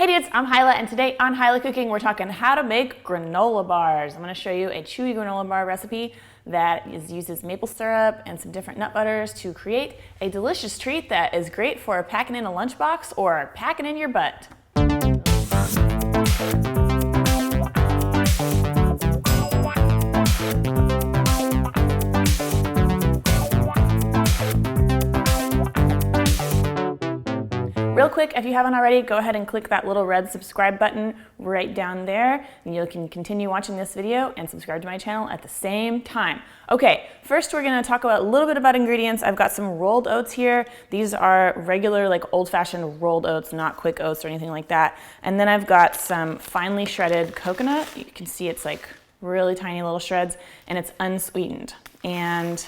Hey dudes, I'm Hilah, and today on Hilah Cooking, we're talking how to make granola bars. I'm gonna show you a chewy granola bar recipe that uses maple syrup and some different nut butters to create a delicious treat that is great for packing in a lunchbox or packing in your butt. Real quick, if you haven't already, go ahead and click that little red subscribe button right down there, and you can continue watching this video and subscribe to my channel at the same time. Okay, first we're gonna talk about a little bit about ingredients. I've got some rolled oats here. These are regular, like old-fashioned rolled oats, not quick oats or anything like that. And then I've got some finely shredded coconut. You can see it's like really tiny little shreds, and it's unsweetened. And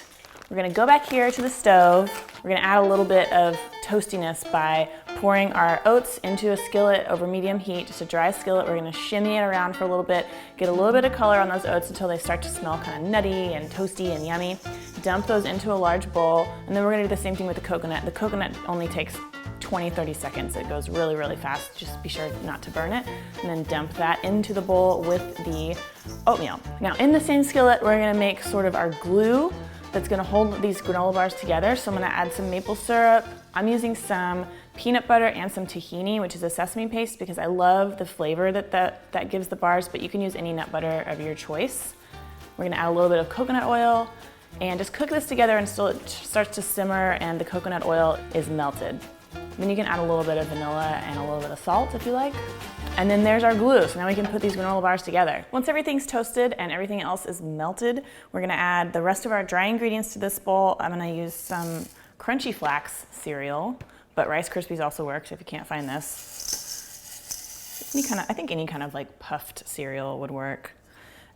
we're gonna go back here to the stove. We're gonna add a little bit of toastiness by pouring our oats into a skillet over medium heat, just a dry skillet. We're gonna shimmy it around for a little bit, get a little bit of color on those oats until they start to smell kind of nutty and toasty and yummy. Dump those into a large bowl, and then we're gonna do the same thing with the coconut. The coconut only takes 20-30 seconds. It goes really, really fast. Just be sure not to burn it. And then dump that into the bowl with the oatmeal. Now in the same skillet, we're gonna make sort of our glue that's gonna hold these granola bars together. So I'm gonna add some maple syrup. I'm using some peanut butter and some tahini, which is a sesame paste, because I love the flavor that gives the bars, but you can use any nut butter of your choice. We're gonna add a little bit of coconut oil and just cook this together until it starts to simmer and the coconut oil is melted. Then you can add a little bit of vanilla and a little bit of salt if you like. And then there's our glue, so now we can put these granola bars together. Once everything's toasted and everything else is melted, we're gonna add the rest of our dry ingredients to this bowl. I'm gonna use some Crunchy Flax cereal, but Rice Krispies also works if you can't find this. I think any kind of like puffed cereal would work.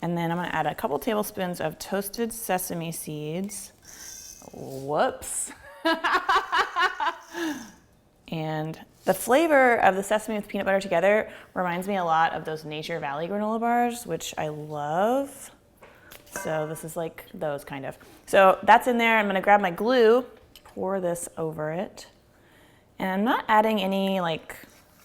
And then I'm gonna add a couple tablespoons of toasted sesame seeds. Whoops. And the flavor of the sesame with peanut butter together reminds me a lot of those Nature Valley granola bars, which I love. So this is like those kind of. So that's in there. I'm gonna grab my glue, pour this over it. And I'm not adding any like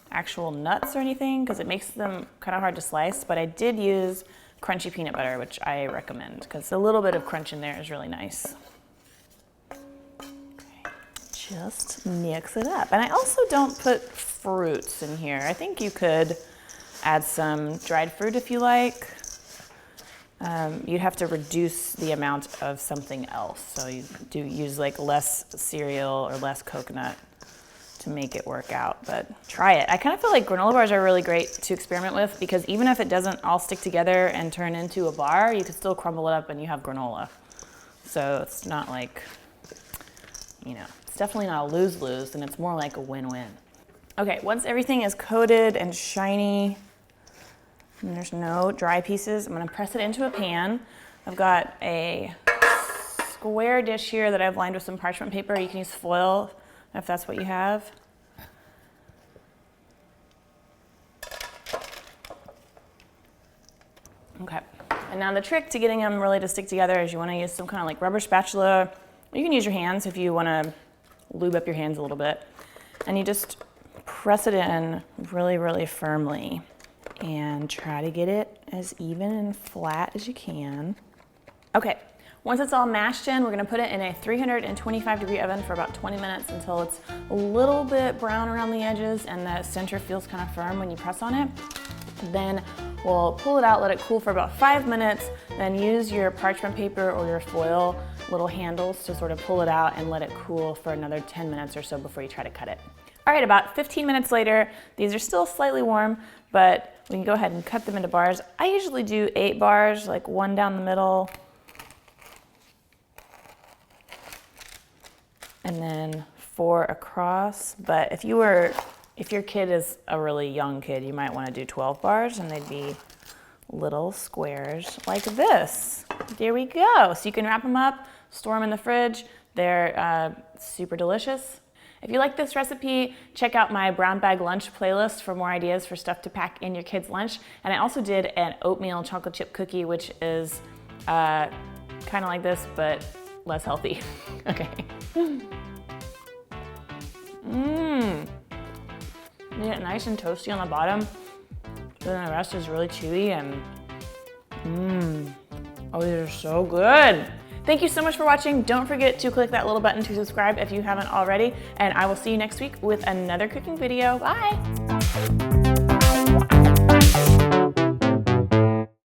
actual nuts or anything because it makes them kind of hard to slice, but I did use crunchy peanut butter, which I recommend because a little bit of crunch in there is really nice. Just mix it up. And I also don't put fruits in here. I think you could add some dried fruit if you like. You'd have to reduce the amount of something else. So you do use like less cereal or less coconut to make it work out, but try it. I kind of feel like granola bars are really great to experiment with because even if it doesn't all stick together and turn into a bar, you can still crumble it up and you have granola. So it's not like, you know, it's definitely not a lose-lose, and it's more like a win-win. Okay, once everything is coated and shiny, and there's no dry pieces, I'm gonna press it into a pan. I've got a square dish here that I've lined with some parchment paper. You can use foil if that's what you have. Okay, and now the trick to getting them really to stick together is you wanna use some kind of like rubber spatula. You can use your hands if you wanna lube up your hands a little bit. And you just press it in really, really firmly and try to get it as even and flat as you can. Okay, once it's all mashed in, we're gonna put it in a 325-degree oven for about 20 minutes until it's a little bit brown around the edges and the center feels kind of firm when you press on it. Then we'll pull it out, let it cool for about 5 minutes, then use your parchment paper or your foil little handles to sort of pull it out and let it cool for another 10 minutes or so before you try to cut it. All right, about 15 minutes later, these are still slightly warm, but we can go ahead and cut them into bars. I usually do 8 bars, like 1 down the middle, and then 4 across. But if your kid is a really young kid, you might want to do 12 bars, and they'd be little squares like this. There we go. So you can wrap them up, store them in the fridge. They're super delicious. If you like this recipe, check out my brown bag lunch playlist for more ideas for stuff to pack in your kid's lunch. And I also did an oatmeal chocolate chip cookie, which is kind of like this, but less healthy. Okay. You get nice and toasty on the bottom, then the rest is really chewy and oh, these are so good. Thank you so much for watching. Don't forget to click that little button to subscribe if you haven't already, and I will see you next week with another cooking video. Bye.